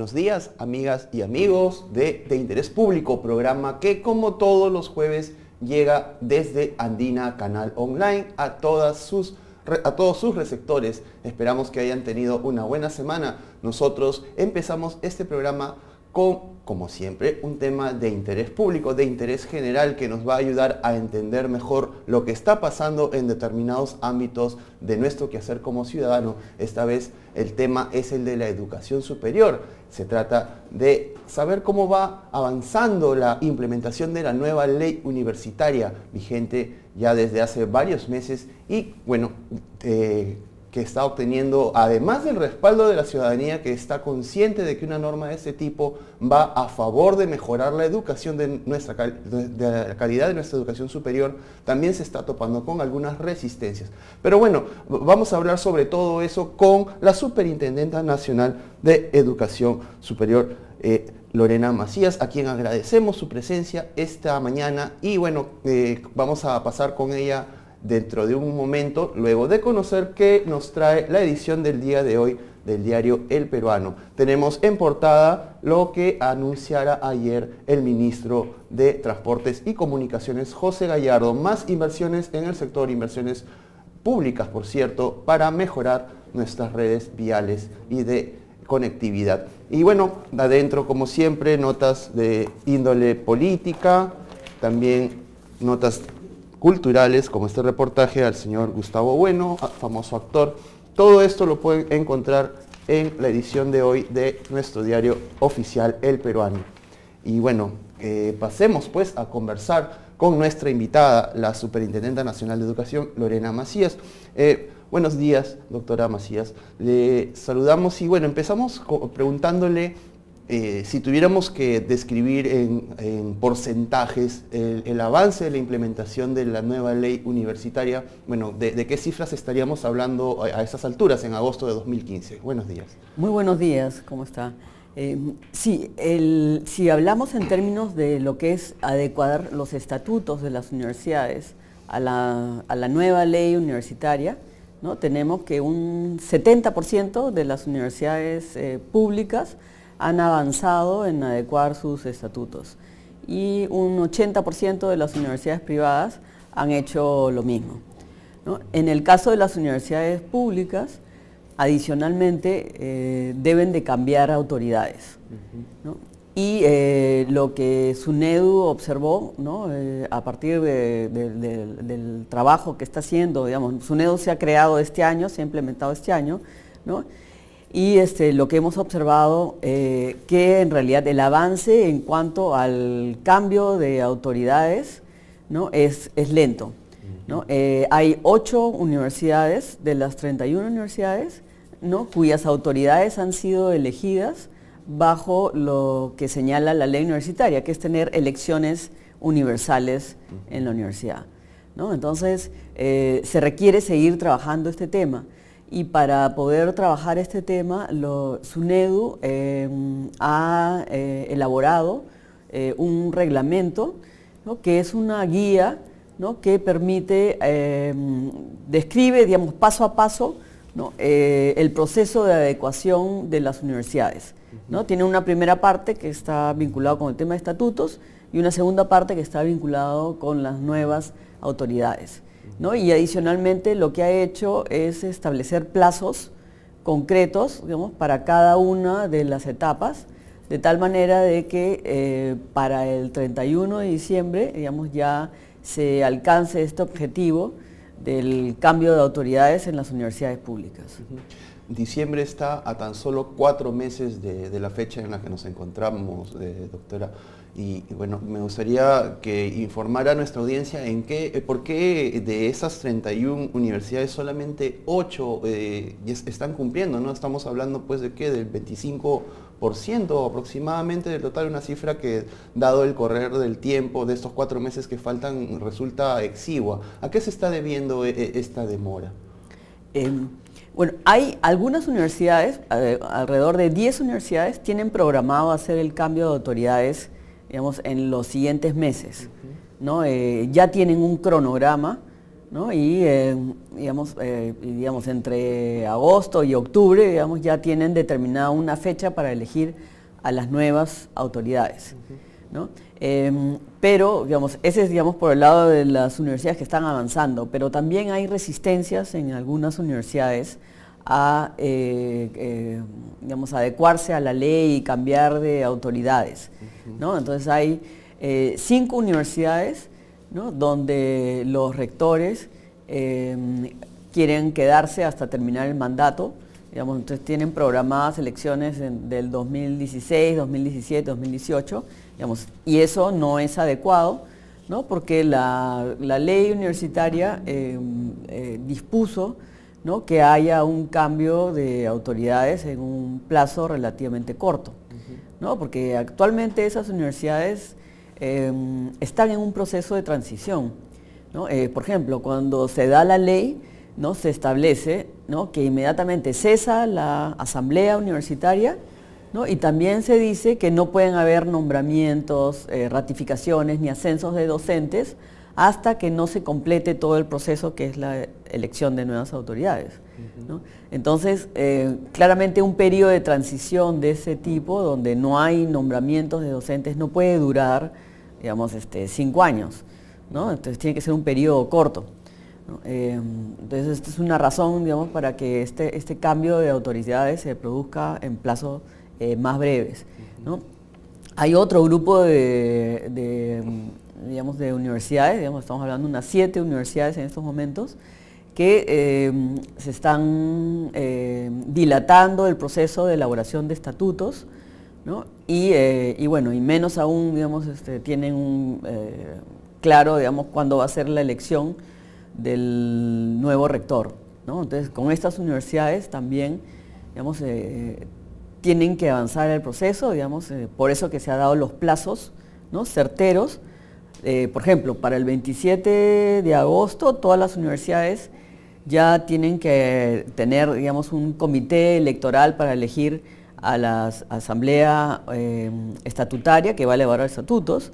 Buenos días, amigas y amigos de Interés Público, programa que como todos los jueves llega desde Andina Canal Online a todos sus receptores. Esperamos que hayan tenido una buena semana. Nosotros empezamos este programa con, como siempre, un tema de interés público, de interés general, que nos va a ayudar a entender mejor lo que está pasando en determinados ámbitos de nuestro quehacer como ciudadano. Esta vez el tema es el de la educación superior. Se trata de saber cómo va avanzando la implementación de la nueva ley universitaria, vigente ya desde hace varios meses y, bueno, que está obteniendo, además del respaldo de la ciudadanía, que está consciente de que una norma de este tipo va a favor de mejorar la educación de la calidad de nuestra educación superior, también se está topando con algunas resistencias. Pero bueno, vamos a hablar sobre todo eso con la Superintendenta Nacional de Educación Superior, Lorena Macías, a quien agradecemos su presencia esta mañana y bueno, vamos a pasar con ella dentro de un momento, luego de conocer qué nos trae la edición del día de hoy del diario El Peruano. Tenemos en portada lo que anunciara ayer el ministro de Transportes y Comunicaciones, José Gallardo, más inversiones en el sector, inversiones públicas, por cierto, para mejorar nuestras redes viales y de conectividad. Y bueno, adentro, como siempre, notas de índole política, también notas culturales, como este reportaje al señor Gustavo Bueno, famoso actor. Todo esto lo pueden encontrar en la edición de hoy de nuestro diario oficial El Peruano. Y bueno, pasemos pues a conversar con nuestra invitada, la Superintendenta Nacional de Educación, Lorena Macías. Buenos días, doctora Macías. Le saludamos y bueno, empezamos preguntándole si tuviéramos que describir en porcentajes el avance de la implementación de la nueva ley universitaria, bueno, ¿de qué cifras estaríamos hablando a esas alturas, en agosto de 2015? Buenos días. Muy buenos días, ¿cómo está? Si hablamos en términos de lo que es adecuar los estatutos de las universidades a la nueva ley universitaria, ¿no? Tenemos que un 70% de las universidades públicas han avanzado en adecuar sus estatutos y un 80% de las universidades privadas han hecho lo mismo, ¿no? En el caso de las universidades públicas, adicionalmente deben de cambiar autoridades, ¿no? Y lo que SUNEDU observó, ¿no? A partir del trabajo que está haciendo, digamos, SUNEDU se ha creado este año, se ha implementado este año, ¿no? Y lo que hemos observado, que en realidad el avance en cuanto al cambio de autoridades, ¿no? es lento, ¿no? Hay 8 universidades de las 31 universidades, ¿no? Cuyas autoridades han sido elegidas bajo lo que señala la ley universitaria, que es tener elecciones universales en la universidad, ¿no? Entonces, se requiere seguir trabajando este tema. Y para poder trabajar este tema, SUNEDU ha elaborado un reglamento, ¿no? Que es una guía, ¿no? Que permite, describe, digamos, paso a paso, ¿no? El proceso de adecuación de las universidades, ¿no? Tiene una primera parte que está vinculado con el tema de estatutos y una segunda parte que está vinculado con las nuevas autoridades, ¿no? Y adicionalmente lo que ha hecho es establecer plazos concretos, digamos, para cada una de las etapas, de tal manera de que para el 31 de diciembre, digamos, ya se alcance este objetivo del cambio de autoridades en las universidades públicas. Diciembre está a tan solo 4 meses de la fecha en la que nos encontramos, doctora. Y bueno, me gustaría que informara a nuestra audiencia por qué de esas 31 universidades solamente 8 están cumpliendo, ¿no? Estamos hablando pues de que del 25% aproximadamente del total, una cifra que, dado el correr del tiempo de estos 4 meses que faltan, resulta exigua. ¿A qué se está debiendo esta demora? Bueno, hay algunas universidades, alrededor de 10 universidades, tienen programado hacer el cambio de autoridades, digamos, en los siguientes meses, ¿no? Ya tienen un cronograma, ¿no? Y digamos, entre agosto y octubre, digamos, ya tienen determinada una fecha para elegir a las nuevas autoridades, ¿no? Pero, digamos, ese es, digamos, por el lado de las universidades que están avanzando, pero también hay resistencias en algunas universidades a, digamos, adecuarse a la ley y cambiar de autoridades, ¿no? Entonces hay 5 universidades, ¿no?, donde los rectores quieren quedarse hasta terminar el mandato, digamos, entonces tienen programadas elecciones del 2016, 2017, 2018, digamos, y eso no es adecuado, ¿no?, porque la ley universitaria dispuso, ¿no?, que haya un cambio de autoridades en un plazo relativamente corto, ¿no?, porque actualmente esas universidades están en un proceso de transición, ¿no? Por ejemplo, cuando se da la ley, ¿no?, se establece, ¿no?, que inmediatamente cesa la asamblea universitaria, ¿no?, y también se dice que no pueden haber nombramientos, ratificaciones ni ascensos de docentes hasta que no se complete todo el proceso que es la elección de nuevas autoridades, ¿no? Entonces, claramente un periodo de transición de ese tipo, donde no hay nombramientos de docentes, no puede durar, digamos, 5 años, ¿no? Entonces tiene que ser un periodo corto, ¿no? Entonces esta es una razón, digamos, para que este cambio de autoridades se produzca en plazos más breves, ¿no? Hay otro grupo digamos, de universidades, digamos, estamos hablando de unas 7 universidades en estos momentos, que se están dilatando el proceso de elaboración de estatutos, ¿no? Y bueno, y menos aún, digamos, tienen claro, digamos, cuándo va a ser la elección del nuevo rector, ¿no? Entonces, con estas universidades también, digamos, tienen que avanzar el proceso, digamos, por eso que se ha dado los plazos, ¿no?, certeros. Por ejemplo, para el 27 de agosto, todas las universidades ya tienen que tener, digamos, un comité electoral para elegir a la asamblea estatutaria que va a elaborar estatutos.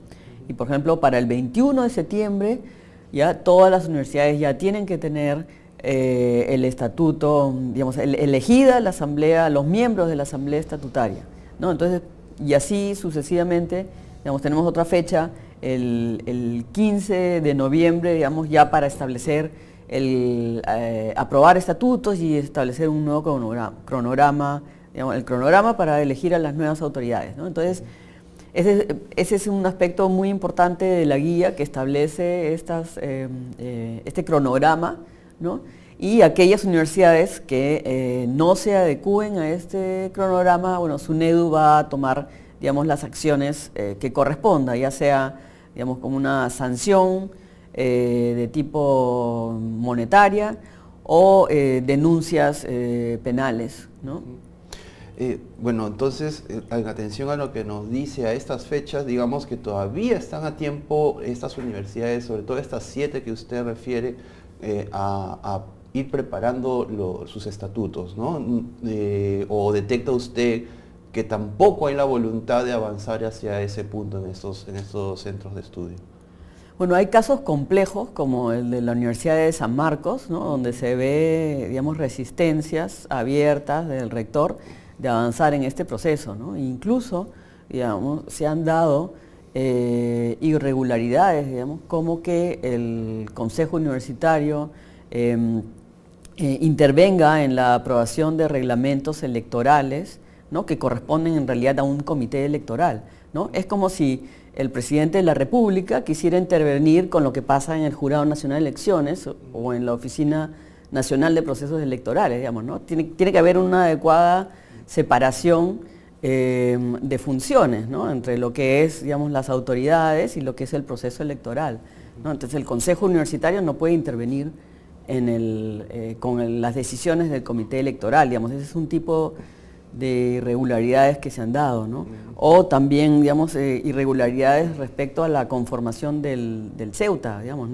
Y, por ejemplo, para el 21 de septiembre, ya todas las universidades ya tienen que tener el estatuto, digamos, elegida la asamblea, los miembros de la asamblea estatutaria, ¿no? Entonces, y así sucesivamente, digamos, tenemos otra fecha, el 15 de noviembre, digamos, ya para establecer, aprobar estatutos y establecer un nuevo cronograma, digamos, el cronograma para elegir a las nuevas autoridades, ¿no? Entonces, ese es un aspecto muy importante de la guía que establece este cronograma, ¿no? Y aquellas universidades que no se adecúen a este cronograma, bueno, SUNEDU va a tomar, digamos, las acciones que corresponda, ya sea, digamos, como una sanción de tipo monetaria o denuncias penales, ¿no? Bueno, entonces, en atención a lo que nos dice a estas fechas, digamos que todavía están a tiempo estas universidades, sobre todo estas 7 que usted refiere, a ir preparando sus estatutos, ¿no? ¿O detecta usted que tampoco hay la voluntad de avanzar hacia ese punto en estos centros de estudio? Bueno, hay casos complejos como el de la Universidad de San Marcos, ¿no?, donde se ve, digamos, resistencias abiertas del rector de avanzar en este proceso, ¿no? Incluso, digamos, se han dado irregularidades, digamos, como que el Consejo Universitario intervenga en la aprobación de reglamentos electorales, ¿no?, que corresponden en realidad a un comité electoral, ¿no? Es como si el presidente de la República quisiera intervenir con lo que pasa en el Jurado Nacional de Elecciones o en la Oficina Nacional de Procesos Electorales, digamos, ¿no? Tiene que haber una adecuada separación de funciones, ¿no?, entre lo que es, digamos, las autoridades y lo que es el proceso electoral, ¿no? Entonces el Consejo Universitario no puede intervenir con las decisiones del comité electoral, digamos, ese es un tipo de irregularidades que se han dado, ¿no? O también, digamos, irregularidades respecto a la conformación del Ceuta, digamos,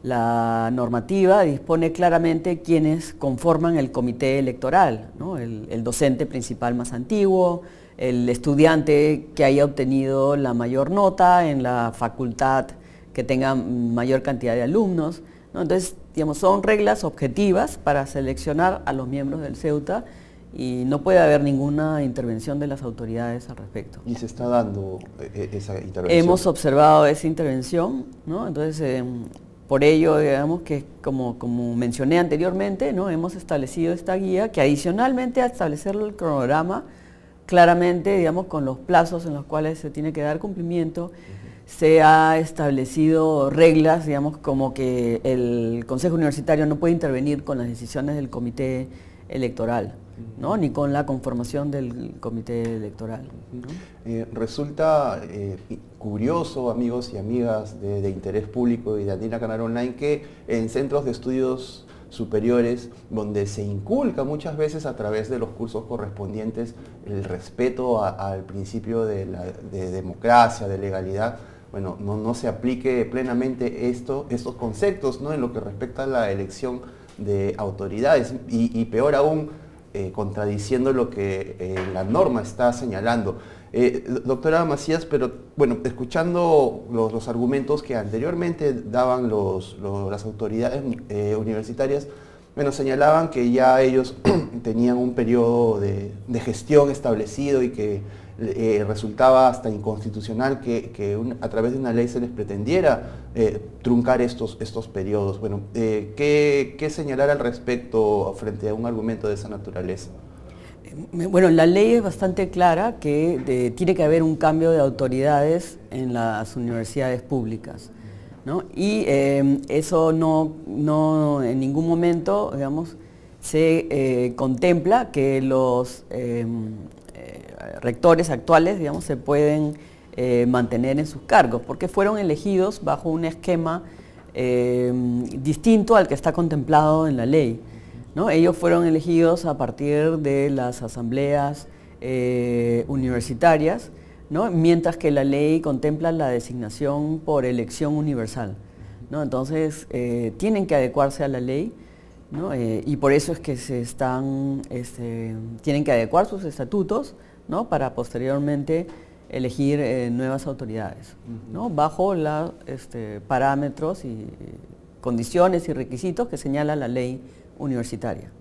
la normativa dispone claramente quiénes conforman el comité electoral, ¿no? El docente principal más antiguo, el estudiante que haya obtenido la mayor nota en la facultad que tenga mayor cantidad de alumnos, ¿no? Entonces, digamos, son reglas objetivas para seleccionar a los miembros del Ceuta y no puede haber ninguna intervención de las autoridades al respecto. ¿Y se está dando esa intervención? Hemos observado esa intervención, ¿no? Entonces, por ello, digamos que como mencioné anteriormente, ¿no? Hemos establecido esta guía que adicionalmente a establecer el cronograma, claramente, digamos, con los plazos en los cuales se tiene que dar cumplimiento, se ha establecido reglas, digamos, como que el Consejo Universitario no puede intervenir con las decisiones del comité electoral, ¿no? Ni con la conformación del comité electoral, ¿no? Resulta curioso, amigos y amigas de Interés Público y de Andina Canal Online, que en centros de estudios superiores, donde se inculca muchas veces a través de los cursos correspondientes el respeto al principio de democracia, de legalidad, bueno, no se aplique plenamente estos conceptos, ¿no? En lo que respecta a la elección de autoridades y peor aún, contradiciendo lo que la norma está señalando. Doctora Macías, pero bueno, escuchando los argumentos que anteriormente daban las autoridades universitarias, bueno, señalaban que ya ellos tenían un periodo de gestión establecido y que resultaba hasta inconstitucional que a través de una ley se les pretendiera truncar estos periodos. Bueno, ¿qué señalar al respecto frente a un argumento de esa naturaleza? Bueno, la ley es bastante clara que tiene que haber un cambio de autoridades en las universidades públicas, ¿no? Y eso no en ningún momento, digamos, se contempla que los rectores actuales, digamos, se pueden mantener en sus cargos, porque fueron elegidos bajo un esquema distinto al que está contemplado en la ley, ¿no? Ellos fueron elegidos a partir de las asambleas universitarias, ¿no? Mientras que la ley contempla la designación por elección universal, ¿no? Entonces, tienen que adecuarse a la ley, ¿no? Y por eso es que tienen que adecuar sus estatutos, ¿no? Para posteriormente elegir nuevas autoridades, ¿no? Bajo los parámetros y condiciones y requisitos que señala la ley universitaria.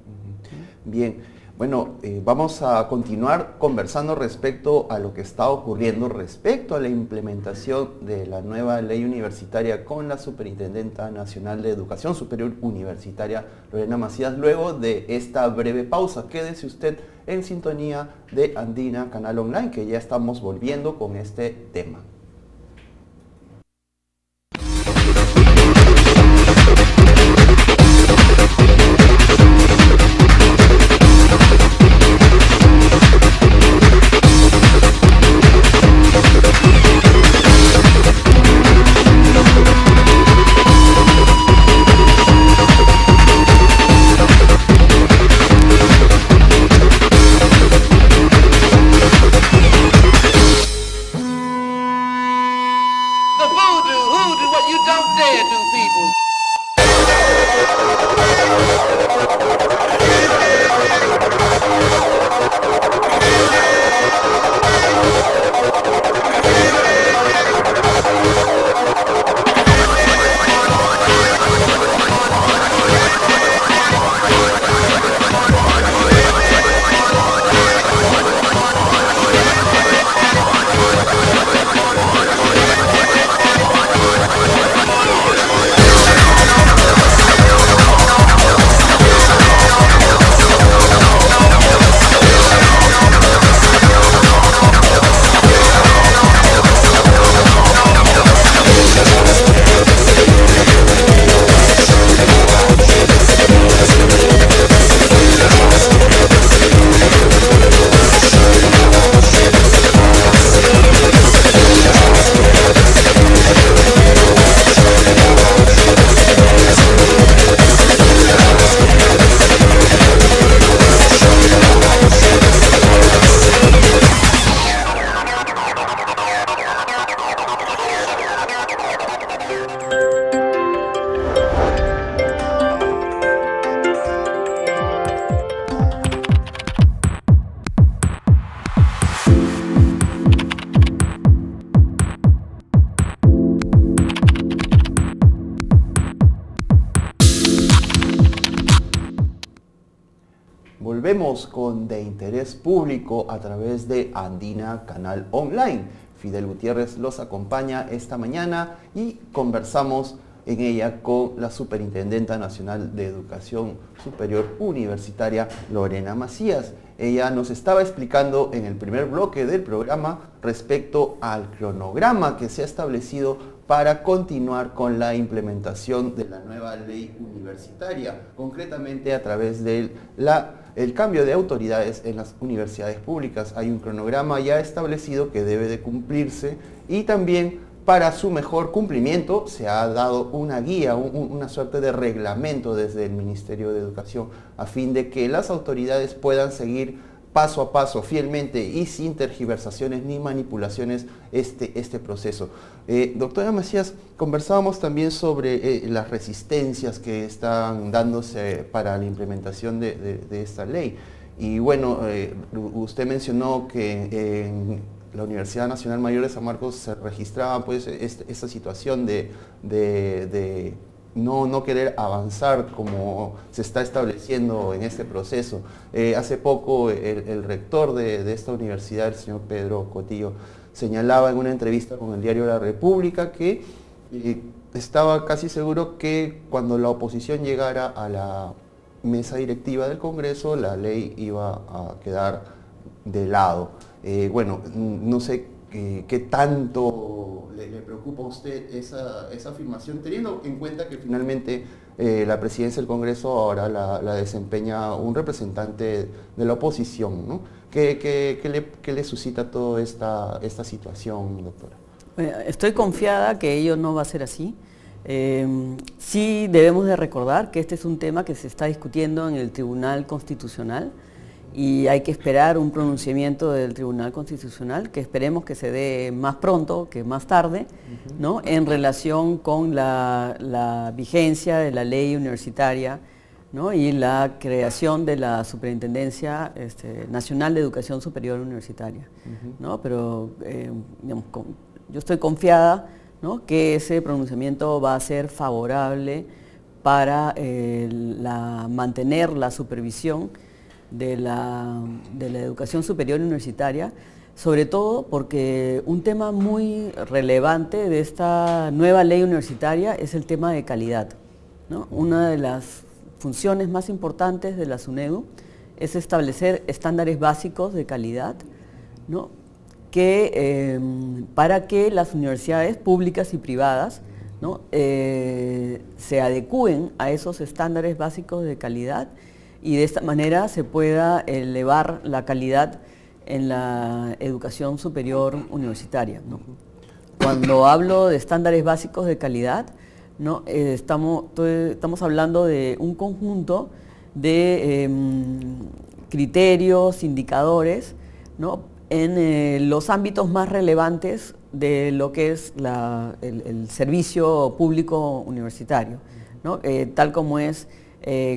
Bien, bueno, vamos a continuar conversando respecto a lo que está ocurriendo respecto a la implementación de la nueva ley universitaria con la Superintendenta Nacional de Educación Superior Universitaria, Lorena Macías, luego de esta breve pausa. Quédese usted en sintonía de Andina Canal Online, que ya estamos volviendo con este tema. volvemos con De Interés Público a través de Andina Canal Online. Fidel Gutiérrez los acompaña esta mañana y conversamos en ella con la Superintendenta Nacional de Educación Superior Universitaria, Lorena Macías. Ella nos estaba explicando en el primer bloque del programa respecto al cronograma que se ha establecido para continuar con la implementación de la nueva ley universitaria, concretamente a través del cambio de autoridades en las universidades públicas. Hay un cronograma ya establecido que debe de cumplirse y también para su mejor cumplimiento se ha dado una guía, una suerte de reglamento desde el Ministerio de Educación a fin de que las autoridades puedan seguir paso a paso, fielmente y sin tergiversaciones ni manipulaciones este proceso. Doctora Macías, conversábamos también sobre las resistencias que están dándose para la implementación de esta ley. Y bueno, usted mencionó que en la Universidad Nacional Mayor de San Marcos se registraba pues esta situación de no querer avanzar como se está estableciendo en este proceso. Hace poco el rector de esta universidad, el señor Pedro Cotillo, señalaba en una entrevista con el diario La República que estaba casi seguro que cuando la oposición llegara a la mesa directiva del Congreso, la ley iba a quedar de lado. Bueno, no sé qué tanto le preocupa a usted esa afirmación, teniendo en cuenta que finalmente la presidencia del Congreso ahora la desempeña un representante de la oposición, ¿no? ¿Qué le suscita toda esta situación, doctora? Estoy confiada que ello no va a ser así. Sí debemos de recordar que este es un tema que se está discutiendo en el Tribunal Constitucional y hay que esperar un pronunciamiento del Tribunal Constitucional, que esperemos que se dé más pronto que más tarde, ¿no? En relación con la vigencia de la ley universitaria, ¿no? Y la creación de la Superintendencia Nacional de Educación Superior Universitaria, ¿no? Pero digamos, yo estoy confiada, ¿no? Que ese pronunciamiento va a ser favorable para mantener la supervisión de la educación superior universitaria, sobre todo porque un tema muy relevante de esta nueva ley universitaria es el tema de calidad, ¿no? Una de las funciones más importantes de la SUNEDU es establecer estándares básicos de calidad, ¿no? Para que las universidades públicas y privadas, ¿no? Se adecúen a esos estándares básicos de calidad y de esta manera se pueda elevar la calidad en la educación superior universitaria, ¿no? Cuando hablo de estándares básicos de calidad, ¿no? Estamos hablando de un conjunto de criterios, indicadores, ¿no? En los ámbitos más relevantes de lo que es el servicio público universitario, ¿no? Tal como es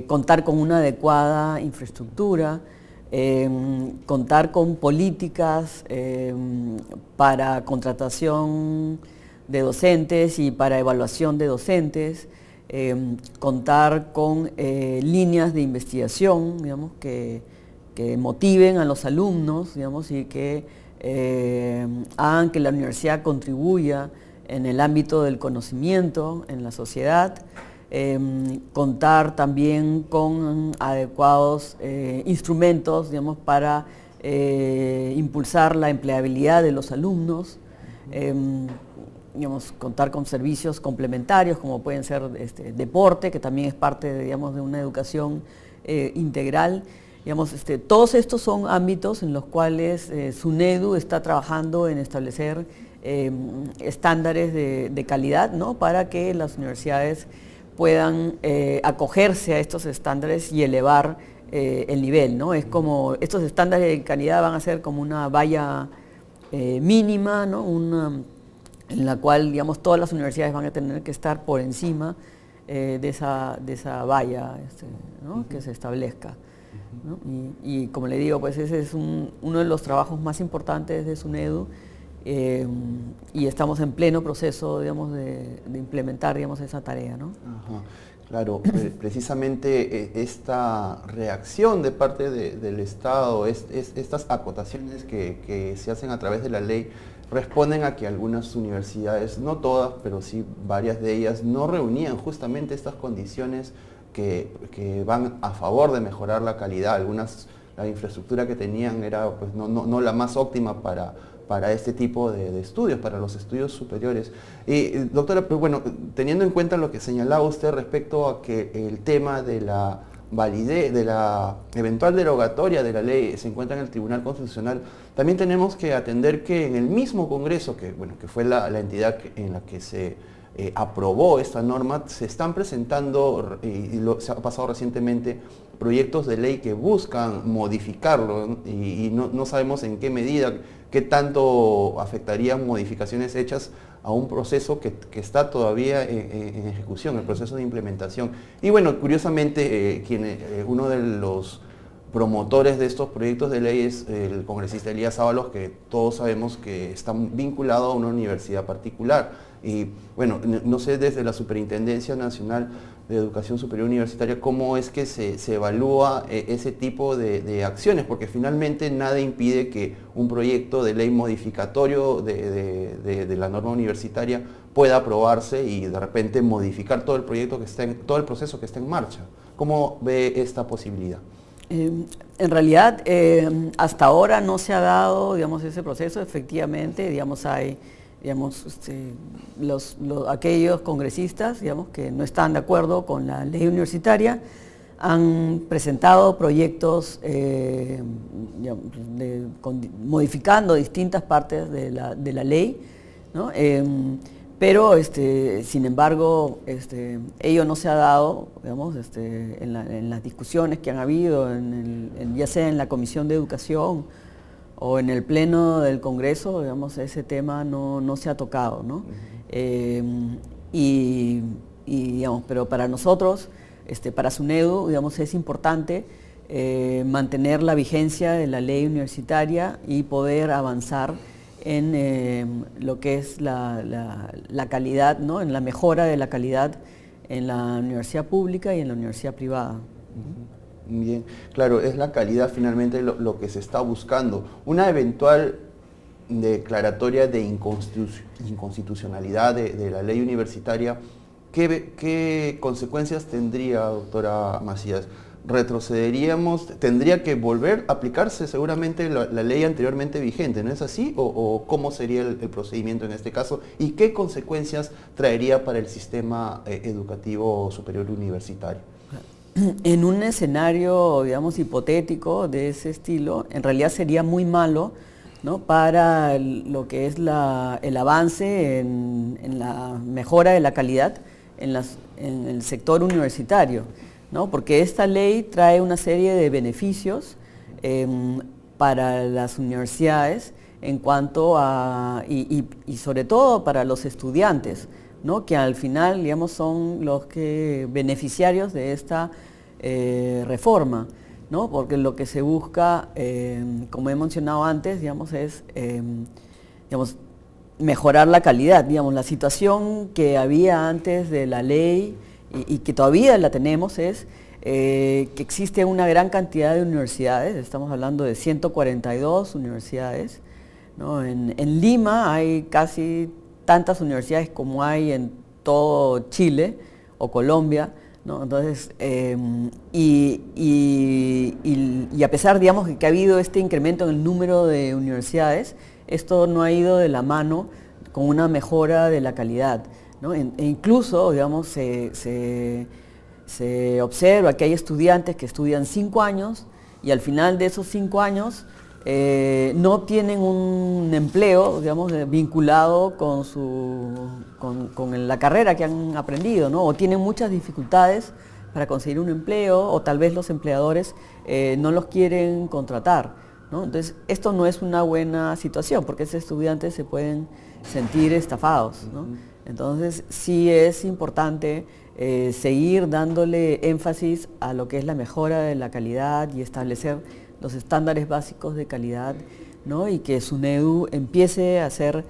contar con una adecuada infraestructura, contar con políticas para contratación de docentes y para evaluación de docentes, contar con líneas de investigación, digamos, que motiven a los alumnos, digamos, y que hagan que la universidad contribuya en el ámbito del conocimiento en la sociedad. Contar también con adecuados instrumentos, digamos, para impulsar la empleabilidad de los alumnos, digamos, contar con servicios complementarios como pueden ser deporte, que también es parte, digamos, de una educación integral. Digamos, todos estos son ámbitos en los cuales SUNEDU está trabajando en establecer estándares de calidad, ¿no? Para que las universidades puedan acogerse a estos estándares y elevar el nivel, ¿no? Es como, estos estándares de calidad van a ser como una valla mínima, ¿no? En la cual, digamos, todas las universidades van a tener que estar por encima de esa valla, ¿no? Que se establezca, ¿no? Y como le digo, pues ese es uno de los trabajos más importantes de SUNEDU, y estamos en pleno proceso, digamos, de implementar, digamos, esa tarea, ¿no? Ajá. Claro, precisamente esta reacción de parte del Estado, estas acotaciones que se hacen a través de la ley, responden a que algunas universidades, no todas, pero sí varias de ellas, no reunían justamente estas condiciones que van a favor de mejorar la calidad. Algunas, la infraestructura que tenían era pues, no la más óptima para este tipo de estudios, para los estudios superiores. Doctora, pues bueno, teniendo en cuenta lo que señalaba usted respecto a que el tema de la validez, de la eventual derogatoria de la ley se encuentra en el Tribunal Constitucional, también tenemos que atender que en el mismo Congreso, que fue la entidad en la que se aprobó esta norma, se están presentando, se ha pasado recientemente, proyectos de ley que buscan modificarlo, ¿no? y no sabemos en qué medida, qué tanto afectarían modificaciones hechas a un proceso que está todavía en ejecución, el proceso de implementación. Y bueno, curiosamente, uno de los promotores de estos proyectos de ley es el congresista Elías Ábalos, que todos sabemos que está vinculado a una universidad particular. Y bueno, no sé desde la Superintendencia Nacional de Educación Superior Universitaria cómo es que se evalúa ese tipo de acciones, porque finalmente nada impide que un proyecto de ley modificatorio de la norma universitaria pueda aprobarse y de repente modificar todo el proyecto todo el proceso que está en marcha. ¿Cómo ve esta posibilidad? En realidad, hasta ahora no se ha dado, digamos, ese proceso. Efectivamente, digamos, hay, digamos, aquellos congresistas, digamos, que no están de acuerdo con la ley universitaria, han presentado proyectos modificando distintas partes de la ley, ¿no? Pero, sin embargo, ello no se ha dado, digamos, en las discusiones que han habido, ya sea en la Comisión de Educación o en el Pleno del Congreso, digamos, ese tema no se ha tocado, ¿no? Digamos, pero para nosotros, para SUNEDU, digamos, es importante mantener la vigencia de la ley universitaria y poder avanzar en lo que es la calidad, ¿no? En la mejora de la calidad en la universidad pública y en la universidad privada. Bien, claro, es la calidad finalmente lo que se está buscando. Una eventual declaratoria de inconstitucionalidad de la ley universitaria, ¿qué consecuencias tendría, doctora Macías? ¿Retrocederíamos? ¿Tendría que volver a aplicarse seguramente la ley anteriormente vigente? ¿No es así? ¿O cómo sería el procedimiento en este caso? ¿Y qué consecuencias traería para el sistema educativo superior universitario? En un escenario, digamos, hipotético de ese estilo, en realidad sería muy malo, ¿no? Para lo que es el avance en la mejora de la calidad en el sector universitario, ¿no? Porque esta ley trae una serie de beneficios para las universidades en cuanto a, y sobre todo para los estudiantes, ¿no? Que al final, digamos, son los beneficiarios de esta reforma, ¿no? Porque lo que se busca, como he mencionado antes, digamos, es digamos, mejorar la calidad. Digamos, la situación que había antes de la ley y que todavía la tenemos es que existe una gran cantidad de universidades, estamos hablando de 142 universidades, ¿no? En Lima hay casi tantas universidades como hay en todo Chile o Colombia, ¿no? Entonces, y a pesar, digamos, que ha habido este incremento en el número de universidades, esto no ha ido de la mano con una mejora de la calidad, ¿no? E incluso, digamos, se observa que hay estudiantes que estudian 5 años y al final de esos 5 años no obtienen un empleo, digamos, vinculado con la carrera que han aprendido, ¿no? O tienen muchas dificultades para conseguir un empleo, o tal vez los empleadores no los quieren contratar, ¿no? Entonces, esto no es una buena situación, porque esos estudiantes se pueden sentir estafados, ¿no? Entonces, sí es importante seguir dándole énfasis a lo que es la mejora de la calidad y establecer los estándares básicos de calidad ¿no? Y que SUNEDU empiece a hacer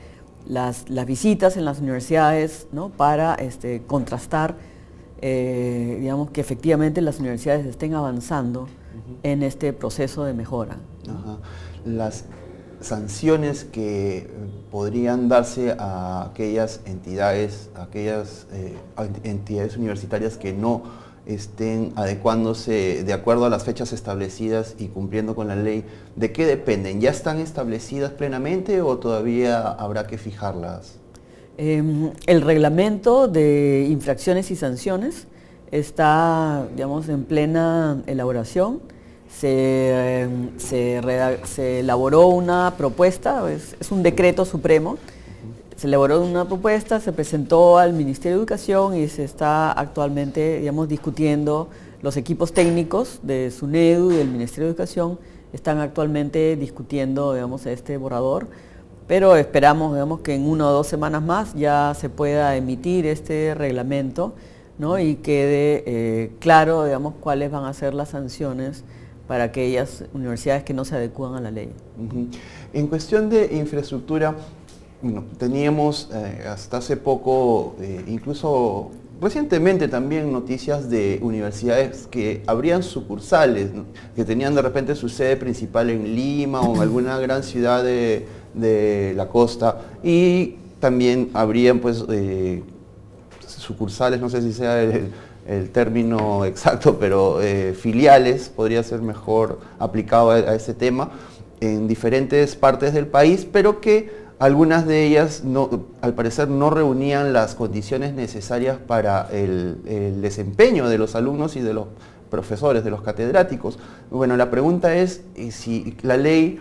las visitas en las universidades, ¿no? Para contrastar, digamos, que efectivamente las universidades estén avanzando en este proceso de mejora. Ajá. Las sanciones que podrían darse a aquellas entidades, entidades universitarias que no estén adecuándose de acuerdo a las fechas establecidas y cumpliendo con la ley, ¿de qué dependen? ¿Ya están establecidas plenamente o todavía habrá que fijarlas? El reglamento de infracciones y sanciones está, digamos, en plena elaboración. Se elaboró una propuesta, es un decreto supremo. Se elaboró una propuesta, se presentó al Ministerio de Educación y se está actualmente, digamos, discutiendo. Los equipos técnicos de SUNEDU y del Ministerio de Educación están actualmente discutiendo, digamos, este borrador, pero esperamos, digamos, que en 1 o 2 semanas más ya se pueda emitir este reglamento, ¿no? Y quede claro, digamos, cuáles van a ser las sanciones para aquellas universidades que no se adecúan a la ley. En cuestión de infraestructura, bueno, teníamos hasta hace poco, incluso recientemente también, noticias de universidades que abrían sucursales, ¿no? Que tenían de repente su sede principal en Lima o en alguna gran ciudad de la costa, y también abrían pues sucursales, no sé si sea el término exacto, pero filiales, podría ser mejor aplicado a ese tema, en diferentes partes del país, pero que algunas de ellas, al parecer, no reunían las condiciones necesarias para el desempeño de los alumnos y de los profesores, de los catedráticos. Bueno, la pregunta es si la ley,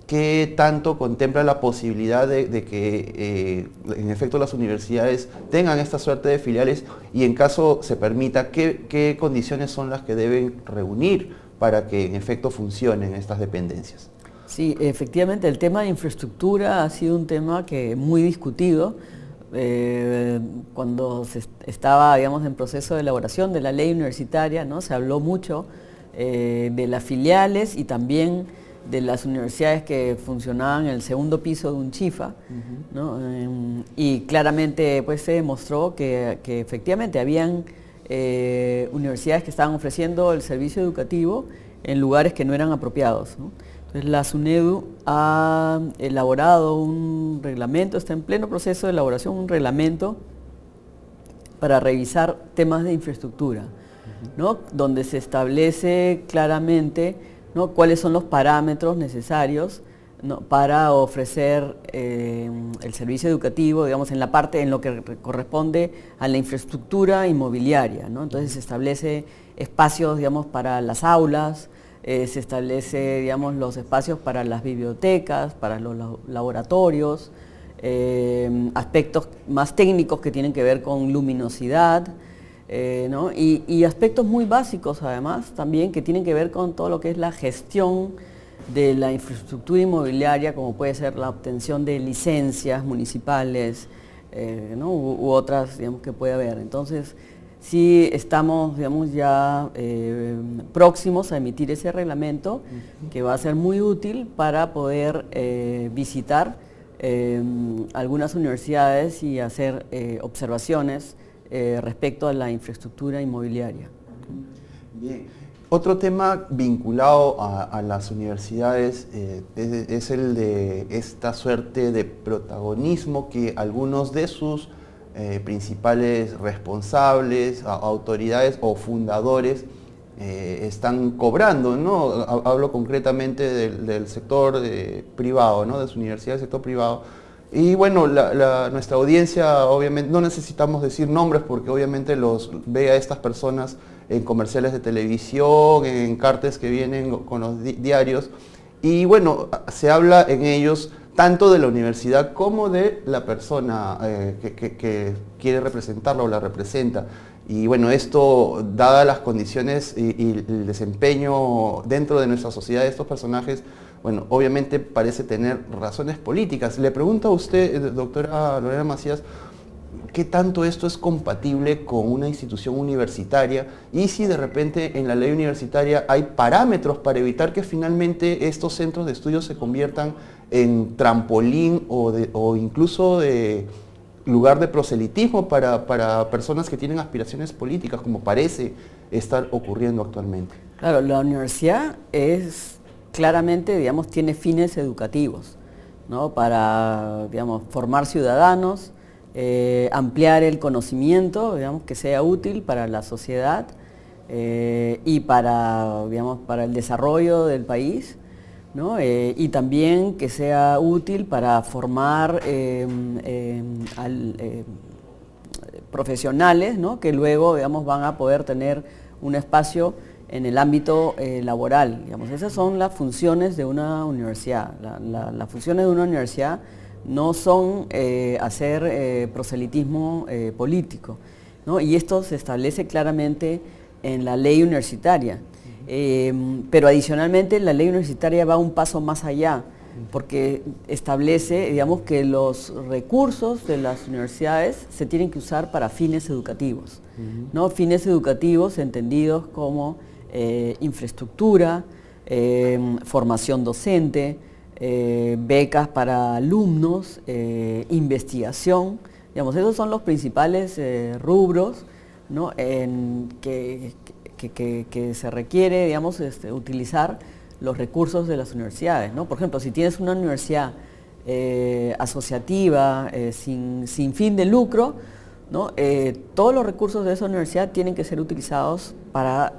¿qué tanto contempla la posibilidad de que en efecto las universidades tengan esta suerte de filiales, y en caso se permita, qué condiciones son las que deben reunir para que en efecto funcionen estas dependencias? Sí, efectivamente el tema de infraestructura ha sido un tema que muy discutido. Cuando se estaba, digamos, en proceso de elaboración de la ley universitaria, ¿no? Se habló mucho de las filiales y también de las universidades que funcionaban en el segundo piso de un chifa, ¿no? Y claramente pues se demostró que efectivamente habían universidades que estaban ofreciendo el servicio educativo en lugares que no eran apropiados, ¿no? Entonces la SUNEDU ha elaborado un reglamento, está en pleno proceso de elaboración, un reglamento para revisar temas de infraestructura, ¿no? Donde se establece claramente, ¿no? Cuáles son los parámetros necesarios, ¿no? Para ofrecer el servicio educativo, digamos, en la parte en lo que corresponde a la infraestructura inmobiliaria, ¿no? Entonces se establece espacios, digamos, para las aulas, se establece, digamos, los espacios para las bibliotecas, para los laboratorios, aspectos más técnicos que tienen que ver con luminosidad, ¿no? Y aspectos muy básicos además también que tienen que ver con todo lo que es la gestión de la infraestructura inmobiliaria, como puede ser la obtención de licencias municipales, ¿no? u otras, digamos, que puede haber. Entonces, sí estamos, digamos, ya próximos a emitir ese reglamento, que va a ser muy útil para poder visitar algunas universidades y hacer observaciones respecto a la infraestructura inmobiliaria. Bien. Otro tema vinculado a las universidades es el de esta suerte de protagonismo que algunos de sus principales responsables, autoridades o fundadores están cobrando, ¿no? Hablo concretamente del sector privado, ¿no? De su universidad, del sector privado. Y bueno, nuestra audiencia, obviamente, no necesitamos decir nombres porque obviamente los ve a estas personas en comerciales de televisión, en cartes que vienen con los diarios. Y bueno, se habla en ellos tanto de la universidad como de la persona que quiere representarla o la representa. Y bueno, esto, dadas las condiciones y el desempeño dentro de nuestra sociedad de estos personajes, bueno, obviamente parece tener razones políticas. Le pregunto a usted, doctora Lorena Macías, qué tanto esto es compatible con una institución universitaria y si de repente en la ley universitaria hay parámetros para evitar que finalmente estos centros de estudio se conviertan en trampolín o incluso de lugar de proselitismo para personas que tienen aspiraciones políticas, como parece estar ocurriendo actualmente. Claro, la universidad es claramente, digamos, tiene fines educativos, ¿no? Para, digamos, formar ciudadanos, ampliar el conocimiento, digamos, que sea útil para la sociedad y para, digamos, para el desarrollo del país, ¿no? Y también que sea útil para formar profesionales, ¿no? Que luego, digamos, van a poder tener un espacio en el ámbito laboral. Digamos. Esas son las funciones de una universidad. Las funciones de una universidad no son hacer proselitismo político, ¿no? Y esto se establece claramente en la ley universitaria. Pero adicionalmente la ley universitaria va un paso más allá, porque establece, digamos, que los recursos de las universidades se tienen que usar para fines educativos, ¿no? Fines educativos entendidos como infraestructura, formación docente, becas para alumnos, investigación. Digamos, esos son los principales rubros, ¿no? que se requiere, digamos, utilizar los recursos de las universidades, ¿no? Por ejemplo, si tienes una universidad asociativa, sin fin de lucro, ¿no? Todos los recursos de esa universidad tienen que ser utilizados para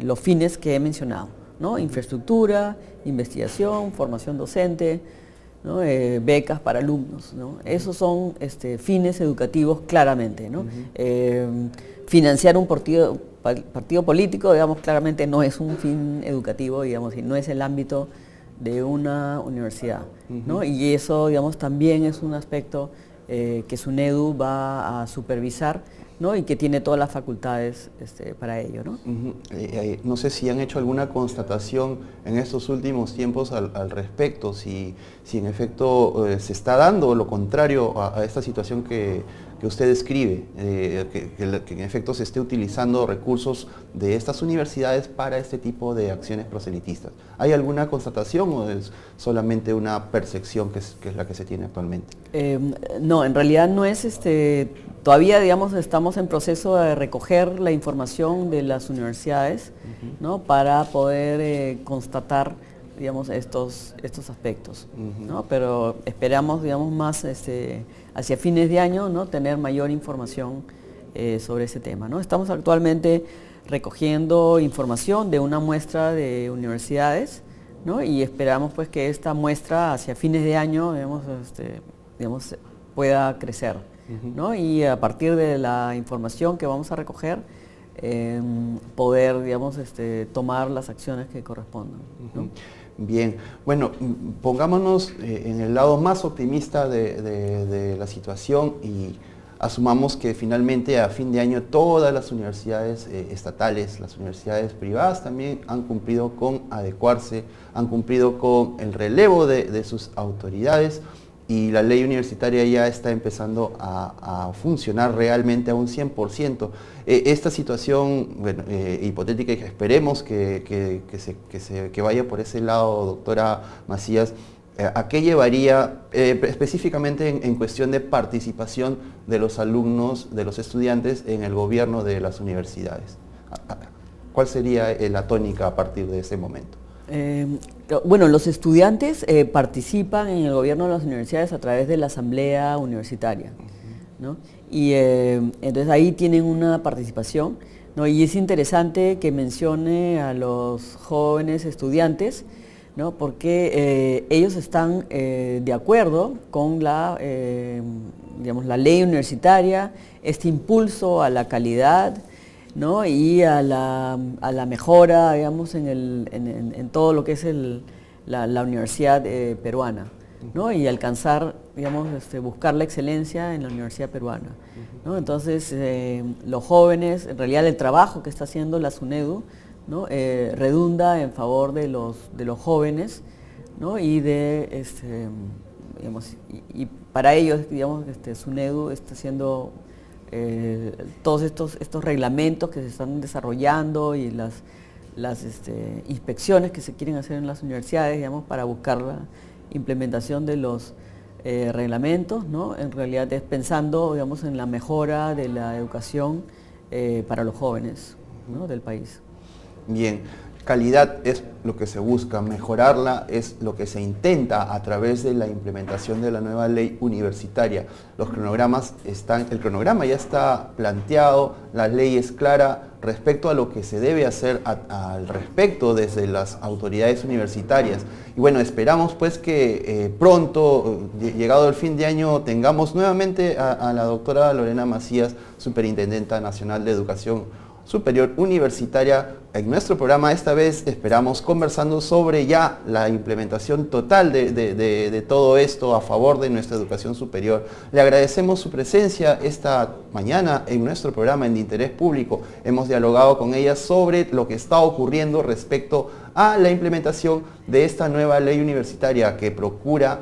los fines que he mencionado, ¿no? Infraestructura, investigación, formación docente, ¿no? Becas para alumnos, ¿no? Esos son fines educativos claramente, ¿no? Financiar un partido político, digamos, claramente no es un fin educativo, digamos, y no es el ámbito de una universidad, ¿no? Y eso, digamos, también es un aspecto que SUNEDU va a supervisar, ¿no? Y que tiene todas las facultades para ello, ¿no? No sé si han hecho alguna constatación en estos últimos tiempos al respecto, si en efecto se está dando lo contrario a esta situación que usted describe, que en efecto se esté utilizando recursos de estas universidades para este tipo de acciones proselitistas. ¿Hay alguna constatación o es solamente una percepción que es la que se tiene actualmente? No, en realidad no es, todavía, digamos, estamos en proceso de recoger la información de las universidades, ¿no? Para poder constatar, digamos, estos aspectos, ¿no? Pero esperamos, digamos, más hacia fines de año, ¿no? Tener mayor información sobre ese tema, ¿no? Estamos actualmente recogiendo información de una muestra de universidades, ¿no? Y esperamos, pues, que esta muestra hacia fines de año, digamos, pueda crecer, ¿no? Y a partir de la información que vamos a recoger, poder, digamos, tomar las acciones que correspondan, ¿no? Bien, bueno, pongámonos en el lado más optimista de la situación y asumamos que finalmente a fin de año todas las universidades estatales, las universidades privadas también han cumplido con adecuarse, han cumplido con el relevo de sus autoridades y la ley universitaria ya está empezando a funcionar realmente a un 100%. Esta situación, bueno, hipotética, y que esperemos que vaya por ese lado, doctora Macías, ¿a qué llevaría específicamente en cuestión de participación de los alumnos, de los estudiantes en el gobierno de las universidades? ¿Cuál sería la tónica a partir de ese momento? Bueno, los estudiantes participan en el gobierno de las universidades a través de la asamblea universitaria, ¿no? Y entonces ahí tienen una participación, ¿no? Y es interesante que mencione a los jóvenes estudiantes, ¿no? Porque ellos están de acuerdo con digamos, la ley universitaria, este impulso a la calidad, ¿no? Y a la mejora, digamos, en todo lo que es la universidad peruana, ¿no? Y alcanzar, digamos, buscar la excelencia en la universidad peruana, ¿no? Entonces, los jóvenes, en realidad el trabajo que está haciendo la SUNEDU, ¿no? Redunda en favor de los jóvenes, ¿no? Y digamos, para ellos, digamos, SUNEDU está haciendo todos estos reglamentos que se están desarrollando y las inspecciones que se quieren hacer en las universidades, digamos, para buscar la implementación de los reglamentos, ¿no? En realidad es pensando, digamos, en la mejora de la educación para los jóvenes, ¿no?, del país. Bien, calidad es lo que se busca, mejorarla es lo que se intenta a través de la implementación de la nueva ley universitaria. Los cronogramas el cronograma ya está planteado, la ley es clara respecto a lo que se debe hacer al respecto desde las autoridades universitarias. Y bueno, esperamos pues que pronto, llegado el fin de año, tengamos nuevamente a la doctora Lorena Macías, Superintendenta Nacional de Educación Superior Universitaria en nuestro programa. Esta vez esperamos conversando sobre ya la implementación total de todo esto a favor de nuestra educación superior. Le agradecemos su presencia esta mañana en nuestro programa de interés público. Hemos dialogado con ella sobre lo que está ocurriendo respecto a la implementación de esta nueva ley universitaria que procura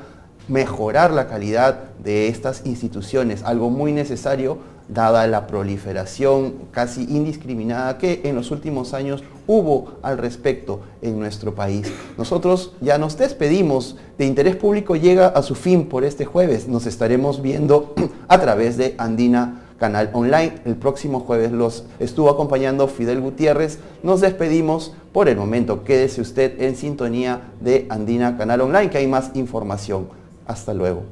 mejorar la calidad de estas instituciones, algo muy necesario dada la proliferación casi indiscriminada que en los últimos años hubo al respecto en nuestro país. Nosotros ya nos despedimos. De Interés Público llega a su fin por este jueves. Nos estaremos viendo a través de Andina Canal Online. El próximo jueves los estuvo acompañando Fidel Gutiérrez. Nos despedimos por el momento. Quédese usted en sintonía de Andina Canal Online, que hay más información. Hasta luego.